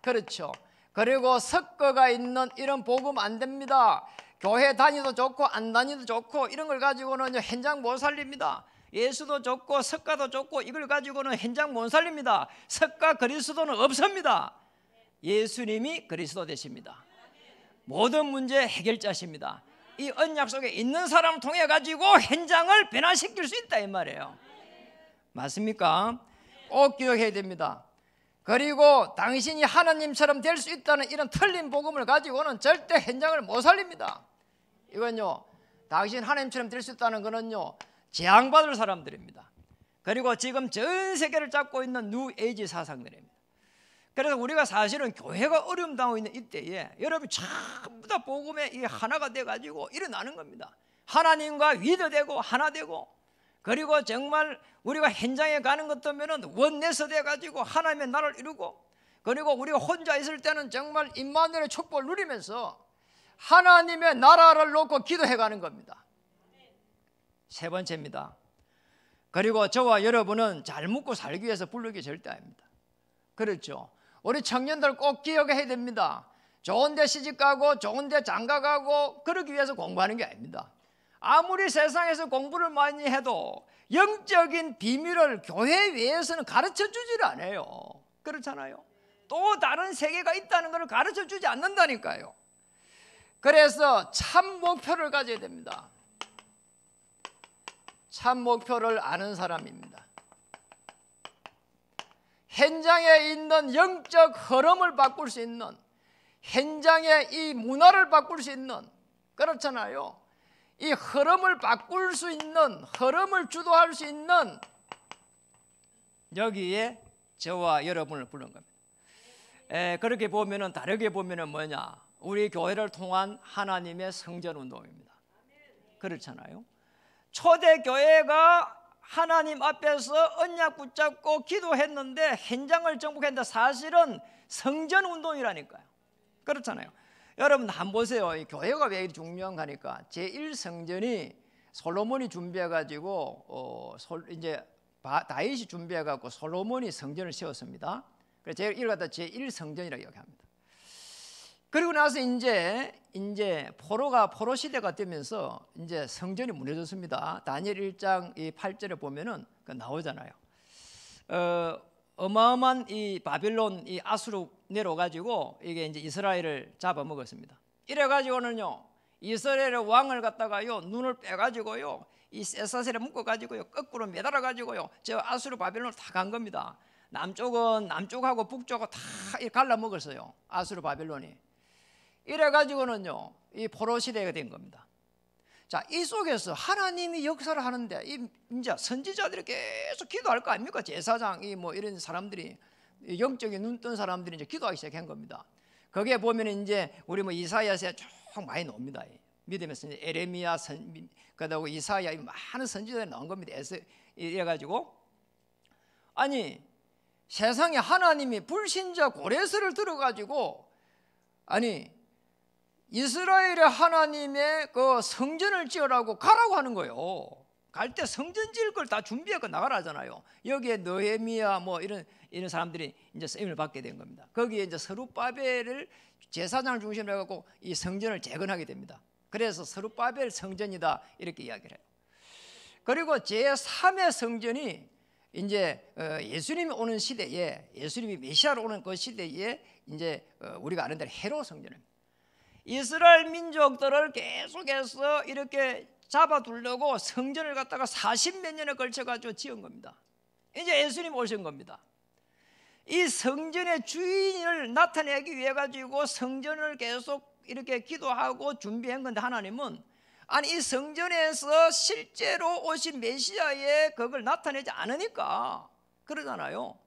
그렇죠. 그리고 섞어가 있는 이런 복음 안 됩니다. 교회 다니도 좋고 안 다니도 좋고 이런 걸 가지고는 현장 못 살립니다. 예수도 좋고 석가도 좋고 이걸 가지고는 현장 못 살립니다. 석가 그리스도는 없습니다. 예수님이 그리스도 되십니다. 모든 문제 해결자십니다. 이 언약 속에 있는 사람을 통해 가지고 현장을 변화시킬 수 있다 이 말이에요. 맞습니까? 꼭 기억해야 됩니다. 그리고 당신이 하나님처럼 될 수 있다는 이런 틀린 복음을 가지고는 절대 현장을 못 살립니다. 이건요, 당신 하나님처럼 될 수 있다는 것은요, 재앙받을 사람들입니다. 그리고 지금 전 세계를 잡고 있는 뉴에이지 사상들입니다. 그래서 우리가 사실은 교회가 어려움 당하고 있는 이때에 여러분 전부 다 복음에 이 하나가 돼가지고 일어나는 겁니다. 하나님과 위드되고 하나 되고, 그리고 정말 우리가 현장에 가는 것 보면은 원내서 돼가지고 하나님의 나라를 이루고, 그리고 우리가 혼자 있을 때는 정말 임마누엘의 축복을 누리면서 하나님의 나라를 놓고 기도해가는 겁니다. 세 번째입니다. 그리고 저와 여러분은 잘 먹고 살기 위해서 부르기 절대 아닙니다. 그렇죠? 우리 청년들 꼭 기억해야 됩니다. 좋은 데 시집가고 좋은 데 장가가고 그러기 위해서 공부하는 게 아닙니다. 아무리 세상에서 공부를 많이 해도 영적인 비밀을 교회 외에서는 가르쳐 주지를 않아요. 그렇잖아요. 또 다른 세계가 있다는 것을 가르쳐 주지 않는다니까요. 그래서 참 목표를 가져야 됩니다. 참 목표를 아는 사람입니다. 현장에 있는 영적 흐름을 바꿀 수 있는, 현장의 이 문화를 바꿀 수 있는, 그렇잖아요. 이 흐름을 바꿀 수 있는, 흐름을 주도할 수 있는, 여기에 저와 여러분을 부른 겁니다. 그렇게 보면은, 다르게 보면은 뭐냐, 우리 교회를 통한 하나님의 성전 운동입니다. 그렇잖아요. 초대 교회가 하나님 앞에서 언약 붙잡고 기도했는데 현장을 정복했는데 사실은 성전 운동이라니까요. 그렇잖아요. 여러분 한번 보세요. 이 교회가 왜 중요한가 하니까 제1성전이 솔로몬이 준비해가지고 이제 다윗이 준비해갖고 솔로몬이 성전을 세웠습니다. 그래서 제가 이걸 갖다 제1성전이라고 이야기합니다. 그리고 나서 이제 포로 시대가 되면서 이제 성전이 무너졌습니다. 다니엘 1장 이 8절에 보면은 그 나오잖아요. 어마어마한 이 바빌론 이 아수르 내려가지고 이게 이제 이스라엘을 잡아먹었습니다. 이래가지고는요, 이스라엘의 왕을 갖다가요 눈을 빼가지고요 이 쇠사슬에 묶어가지고요 거꾸로 매달아가지고요 저 아수르 바빌론을 다 간 겁니다. 남쪽은 남쪽하고 북쪽하고 다 갈라먹었어요. 아수르 바빌론이. 이래가지고는요 이 포로 시대가 된 겁니다. 자, 이 속에서 하나님이 역사를 하는데 이제 선지자들이 계속 기도할 거 아닙니까? 제사장 뭐 이런 사람들이, 영적인 눈 뜬 사람들이 이제 기도하기 시작한 겁니다. 거기에 보면 이제 우리 뭐 이사야서에 쭉 많이 나옵니다. 믿음의 선지 에레미야 그다고 이사야 많은 선지자들이 나온 겁니다. 이래가지고 아니 세상에 하나님이 불신자 고레스를 들어가지고 아니 이스라엘의 하나님의 그 성전을 지으라고 가라고 하는 거예요. 갈 때 성전 지을 걸 다 준비하고 나가라 하잖아요. 여기에 느헤미야 뭐 이런 사람들이 이제 쓰임을 받게 된 겁니다. 거기에 이제 스룹바벨을 제사장을 중심으로 해갖고 이 성전을 재건하게 됩니다. 그래서 스룹바벨 성전이다 이렇게 이야기를 해요. 그리고 제3의 성전이 이제 예수님이 오는 시대에, 예수님이 메시아로 오는 그 시대에 이제 우리가 아는 대로 헤롯 성전입니다. 이스라엘 민족들을 계속해서 이렇게 잡아두려고 성전을 갖다가 40몇 년에 걸쳐가지고 지은 겁니다. 이제 예수님 오신 겁니다. 이 성전의 주인을 나타내기 위해 가지고 성전을 계속 이렇게 기도하고 준비한 건데 하나님은 아니 이 성전에서 실제로 오신 메시아의 그걸 나타내지 않으니까 그러잖아요.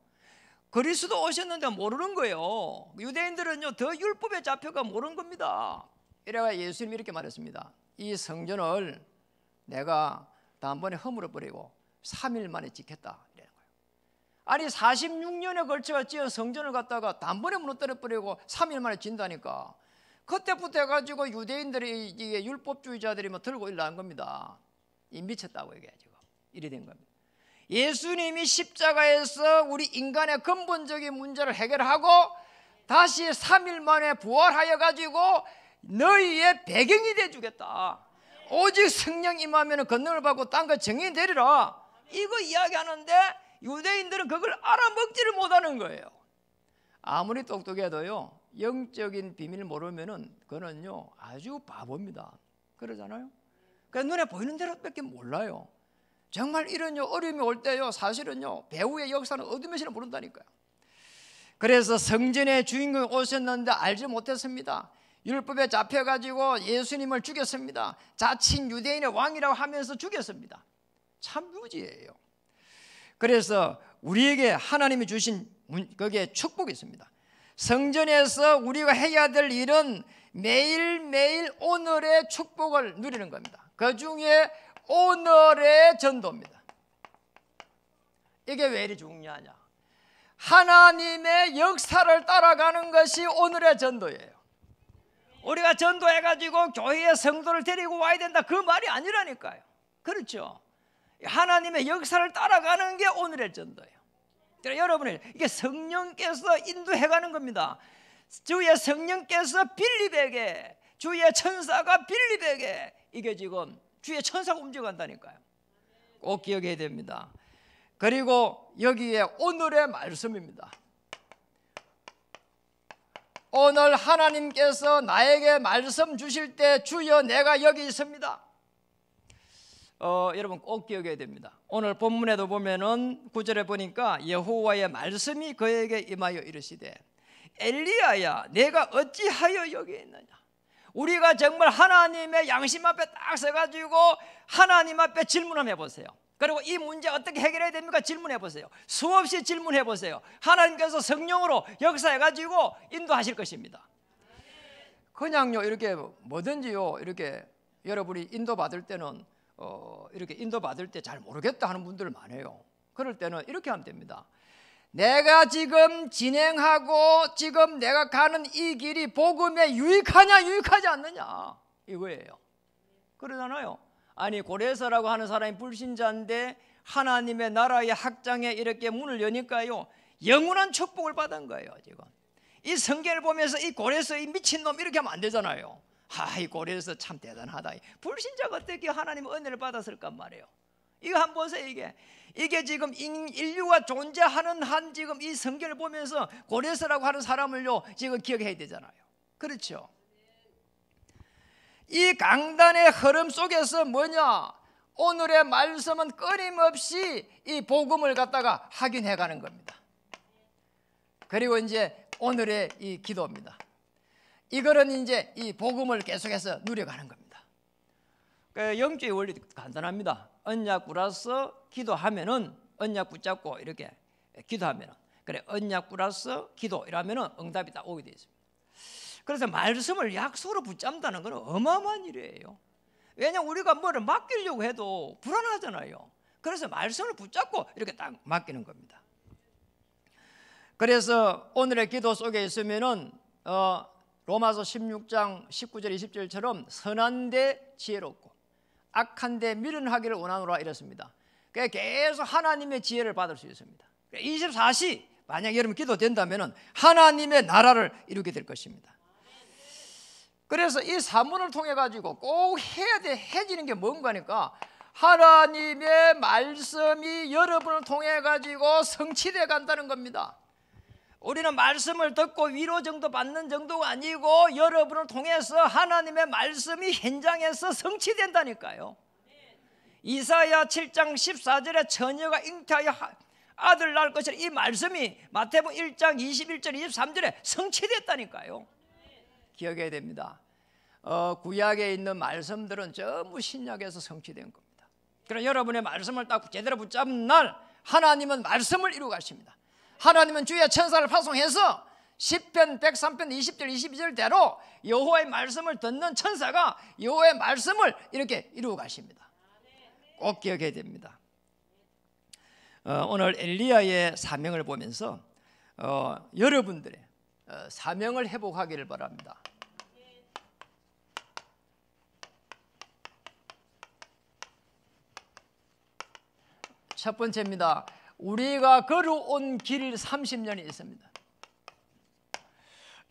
그리스도 오셨는데 모르는 거예요. 유대인들은요 더 율법에 잡혀가 모르는 겁니다. 이래가 예수님이 이렇게 말했습니다. 이 성전을 내가 단번에 허물어 버리고 3일 만에 짓겠다 이래는 거예요. 아니 46년에 걸쳐 지은 성전을 갖다가 단번에 무너뜨려 버리고 3일 만에 짓다니까. 그때부터 해가지고 유대인들이 이게 율법주의자들이 뭐 들고 일어난 겁니다. 이 미쳤다고 얘기하죠. 이래 된 겁니다. 예수님이 십자가에서 우리 인간의 근본적인 문제를 해결하고 다시 3일 만에 부활하여 가지고 너희의 배경이 돼 주겠다. 오직 성령 임하면 권능을 받고 땅과 정의 되리라. 이거 이야기하는데 유대인들은 그걸 알아먹지를 못하는 거예요. 아무리 똑똑해도요 영적인 비밀을 모르면은 그거는요 아주 바보입니다. 그러잖아요. 그러니까 눈에 보이는 대로밖에 몰라요. 정말 이런 어려움이 올 때요 사실은요 배후의 역사는 어둠에서는 모른다니까요. 그래서 성전의 주인공이 오셨는데 알지 못했습니다. 율법에 잡혀가지고 예수님을 죽였습니다. 자칭 유대인의 왕이라고 하면서 죽였습니다. 참 무지예요. 그래서 우리에게 하나님이 주신 거기에 축복이 있습니다. 성전에서 우리가 해야 될 일은 매일매일 오늘의 축복을 누리는 겁니다. 그 중에 오늘의 전도입니다. 이게 왜 이리 중요하냐? 하나님의 역사를 따라가는 것이 오늘의 전도예요. 우리가 전도해가지고 교회에 성도를 데리고 와야 된다, 그 말이 아니라니까요. 그렇죠? 하나님의 역사를 따라가는 게 오늘의 전도예요. 그러니까 여러분이 이게 성령께서 인도해가는 겁니다. 주의 성령께서 빌립에게, 주의 천사가 빌립에게, 이게 지금 주의 천사가 움직여간다니까요. 꼭 기억해야 됩니다. 그리고 여기에 오늘의 말씀입니다. 오늘 하나님께서 나에게 말씀 주실 때 주여 내가 여기 있습니다. 여러분 꼭 기억해야 됩니다. 오늘 본문에도 보면은 9절에 보니까 여호와의 말씀이 그에게 임하여 이르시되 엘리야야 내가 어찌하여 여기 있느냐. 우리가 정말 하나님의 양심 앞에 딱 서가지고 하나님 앞에 질문 한번 해보세요. 그리고 이 문제 어떻게 해결해야 됩니까? 질문해 보세요. 수없이 질문해 보세요. 하나님께서 성령으로 역사해가지고 인도하실 것입니다. 그냥요 이렇게 뭐든지요 이렇게 여러분이 인도받을 때는 이렇게 인도받을 때 잘 모르겠다 하는 분들 많아요. 그럴 때는 이렇게 하면 됩니다. 내가 지금 진행하고 지금 내가 가는 이 길이 복음에 유익하냐 유익하지 않느냐 이거예요. 그러잖아요. 아니 고레서라고 하는 사람이 불신자인데 하나님의 나라의 학장에 이렇게 문을 여니까요 영원한 축복을 받은 거예요. 지금 이 성경을 보면서 이 고레서 이 미친놈 이렇게 하면 안 되잖아요. 이 고레서 참 대단하다. 불신자가 어떻게 하나님의 은혜를 받았을까 말이에요. 이거 한번 보세요. 이게 지금 인류가 존재하는 한 지금 이 성경을 보면서 고레서라고 하는 사람을요 지금 기억해야 되잖아요. 그렇죠? 이 강단의 흐름 속에서 뭐냐? 오늘의 말씀은 끊임없이 이 복음을 갖다가 확인해 가는 겁니다. 그리고 이제 오늘의 이 기도입니다. 이거는 이제 이 복음을 계속해서 누려가는 겁니다. 영적의 원리도 간단합니다. 언약 꾸라서 기도하면은 언약 붙잡고 이렇게 기도하면은 그래 언약 꾸라서 기도 이러면은 응답이 딱 오게 되어 있습니다. 그래서 말씀을 약속으로 붙잡는다는 건 어마어마한 일이에요. 왜냐하면 우리가 뭐를 맡기려고 해도 불안하잖아요. 그래서 말씀을 붙잡고 이렇게 딱 맡기는 겁니다. 그래서 오늘의 기도 속에 있으면은 로마서 16장 19절 20절처럼 선한데 지혜롭고 악한데 미련하기를 원하노라 이랬습니다. 그러니까 계속 하나님의 지혜를 받을 수 있습니다. 24시 만약 여러분 기도된다면 하나님의 나라를 이루게 될 것입니다. 그래서 이 사문을 통해 가지고 꼭 해지는 게 뭔가니까 하나님의 말씀이 여러분을 통해 가지고 성취돼 간다는 겁니다. 우리는 말씀을 듣고 위로 정도 받는 정도가 아니고 여러분을 통해서 하나님의 말씀이 현장에서 성취된다니까요. 이사야 7장 14절에 처녀가 잉태하여 아들 낳을 것이라 이 말씀이 마태복음 1장 21절 23절에 성취됐다니까요. 기억해야 됩니다. 구약에 있는 말씀들은 전부 신약에서 성취된 겁니다. 그러나 여러분의 말씀을 딱 제대로 붙잡은 날 하나님은 말씀을 이루어 가십니다. 하나님은 주의 천사를 파송해서 시편 103편 20절 22절대로 여호와의 말씀을 듣는 천사가 여호와의 말씀을 이렇게 이루어 가십니다. 꼭 기억해야 됩니다. 오늘 엘리야의 사명을 보면서 여러분들의 사명을 회복하기를 바랍니다. 첫 번째입니다. 우리가 걸어온 길 30년이 있습니다.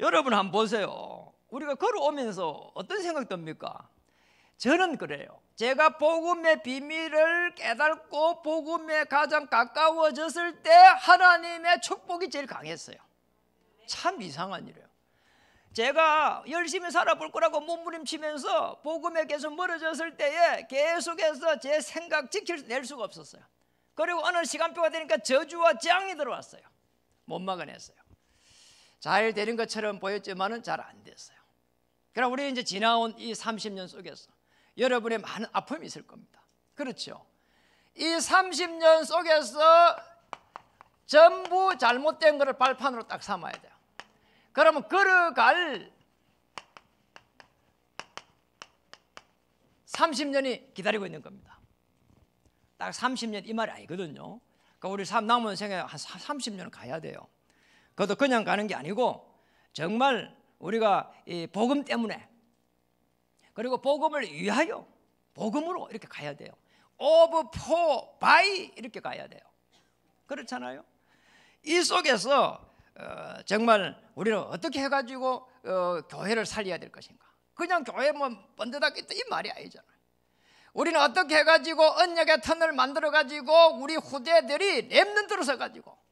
여러분 한번 보세요. 우리가 걸어오면서 어떤 생각 듭니까? 저는 그래요. 제가 복음의 비밀을 깨닫고 복음에 가장 가까워졌을 때 하나님의 축복이 제일 강했어요. 참 이상한 일이에요. 제가 열심히 살아볼 거라고 몸부림치면서 복음에 계속 멀어졌을 때에 계속해서 제 생각 지켜낼 수가 없었어요. 그리고 어느 시간표가 되니까 저주와 재앙이 들어왔어요. 못 막아냈어요. 잘 되는 것처럼 보였지만은 잘 안 됐어요. 그럼 우리 이제 지나온 이 30년 속에서 여러분의 많은 아픔이 있을 겁니다. 그렇죠? 이 30년 속에서 전부 잘못된 것을 발판으로 딱 삼아야 돼요. 그러면 걸어갈 30년이 기다리고 있는 겁니다. 딱 30년 이 말이 아니거든요. 그러니까 우리 남은 생에 한 30년 가야 돼요. 그것도 그냥 가는 게 아니고 정말 우리가 이 복음 때문에, 그리고 복음을 위하여, 복음으로 이렇게 가야 돼요. of, for, by 이렇게 가야 돼요. 그렇잖아요. 이 속에서 정말 우리는 어떻게 해가지고 교회를 살려야 될 것인가. 그냥 교회만 번듯하게 있다 이 말이 아니잖아요. 우리는 어떻게 해가지고 언약의 턴을 만들어가지고 우리 후대들이 렘넌트로 서가지고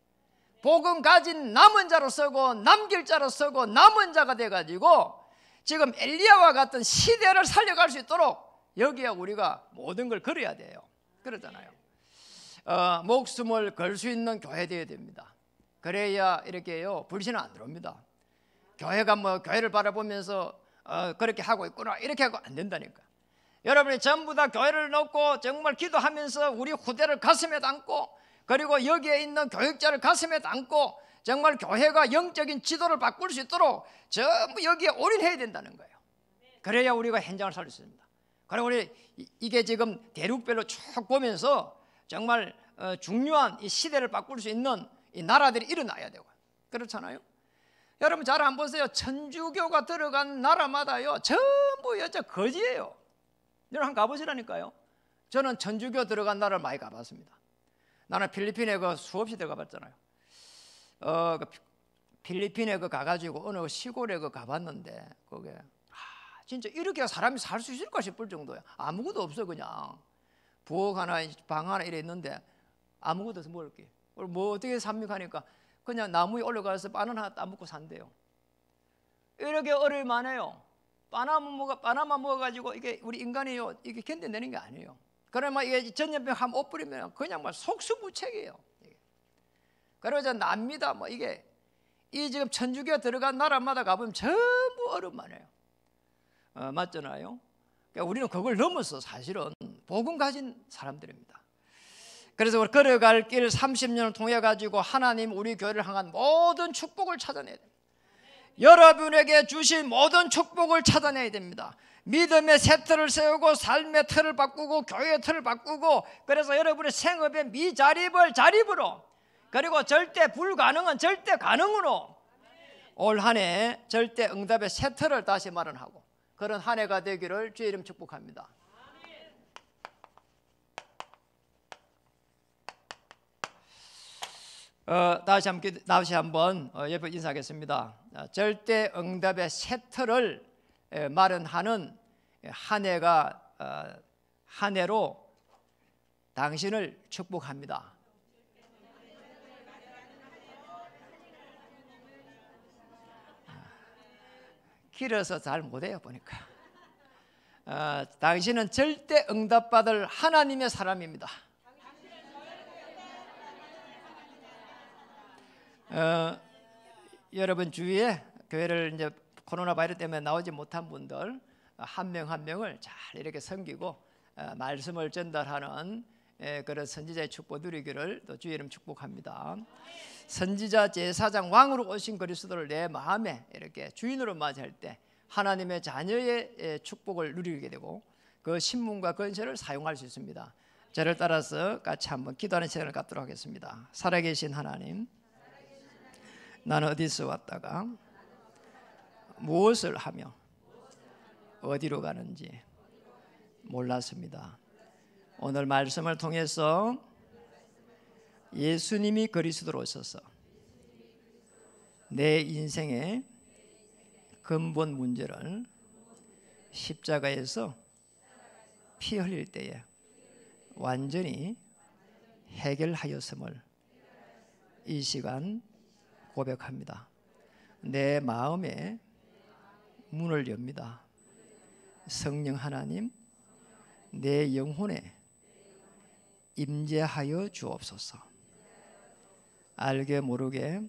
복음 가진 남은 자로 서고 남길 자로 서고 남은 자가 돼가지고 지금 엘리야와 같은 시대를 살려갈 수 있도록 여기에 우리가 모든 걸 걸어야 돼요. 그러잖아요. 목숨을 걸 수 있는 교회 되어야 됩니다. 그래야 이렇게요 불신은 안 들어옵니다. 교회가 뭐 교회를 바라보면서 그렇게 하고 있구나 이렇게 하고 안 된다니까. 여러분이 전부 다 교회를 놓고 정말 기도하면서 우리 후대를 가슴에 담고, 그리고 여기에 있는 교육자를 가슴에 담고 정말 교회가 영적인 지도를 바꿀 수 있도록 전부 여기에 올인해야 된다는 거예요. 그래야 우리가 현장을 살릴 수 있습니다. 그리고 우리 이게 지금 대륙별로 쭉 보면서 정말 중요한 이 시대를 바꿀 수 있는 이 나라들이 일어나야 되고, 그렇잖아요. 여러분 잘 안 보세요. 천주교가 들어간 나라마다요 전부 여자 거지예요. 여러분 한번 가보시라니까요. 저는 천주교 들어간 나라를 많이 가봤습니다. 나는 필리핀에 그 수없이 들어가 봤잖아요. 필리핀에 그 가가지고 어느 시골에 그 가봤는데 거기에 진짜 이렇게 사람이 살 수 있을까 싶을 정도야. 아무것도 없어. 그냥 부엌 하나 방 하나 이래 있는데 아무것도 없어. 먹을 게 뭐 어떻게 삽니까 하니까 그냥 나무에 올라가서 바나나 따먹고 산대요. 이렇게 어릴 만해요. 바나만 먹어가지고 이게 우리 인간이요 이게 견뎌내는 게 아니에요. 그러면 이게 전염병 한번 옷 뿌리면 그냥 막 속수무책이에요. 그리고 이제 납니다. 뭐 이게 이 지금 천주교 들어간 나라마다 가보면 전부 얼음만 해요. 맞잖아요. 그러니까 우리는 그걸 넘어서 사실은 복음 가진 사람들입니다. 그래서 우리 걸어갈 길 30년을 통해 가지고 하나님 우리 교회를 향한 모든 축복을 찾아내야 됩니다. 여러분에게 주신 모든 축복을 찾아내야 됩니다. 믿음의 새 틀을 세우고 삶의 틀을 바꾸고 교회의 틀을 바꾸고, 그래서 여러분의 생업의 미자립을 자립으로, 그리고 절대 불가능은 절대 가능으로 올 한 해 절대 응답의 새 틀을 다시 마련하고 그런 한 해가 되기를 주의 이름 축복합니다. 다시 한번 옆에 인사하겠습니다. 절대 응답의 새 틀을 마련하는 한 해가 한 해로 당신을 축복합니다. 길어서 잘 못해요 보니까. 당신은 절대 응답받을 하나님의 사람입니다. 여러분 주위에 교회를 이제 코로나 바이러스 때문에 나오지 못한 분들 한 명 한 명을 잘 이렇게 섬기고 말씀을 전달하는 그런 선지자의 축복 누리기를 또 주의 이름 축복합니다. 선지자 제사장 왕으로 오신 그리스도를 내 마음에 이렇게 주인으로 맞이할 때 하나님의 자녀의 축복을 누리게 되고 그 신문과 권세를 사용할 수 있습니다. 저를 따라서 같이 한번 기도하는 시간을 갖도록 하겠습니다. 살아계신 하나님, 나는 어디서 왔다가 무엇을 하며 어디로 가는지 몰랐습니다. 오늘 말씀을 통해서 예수님이 그리스도로 오셔서 내 인생의 근본 문제를 십자가에서 피 흘릴 때에 완전히 해결하였음을 이 시간 고백합니다. 내 마음에 문을 엽니다. 성령 하나님, 내 영혼에 임재하여 주옵소서. 알게 모르게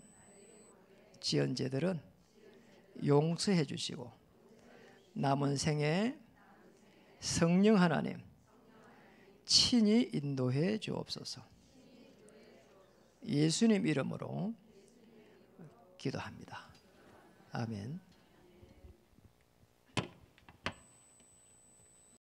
지은 죄들은 용서해 주시고 남은 생에 성령 하나님 친히 인도해 주옵소서. 예수님 이름으로 기도합니다. 아멘.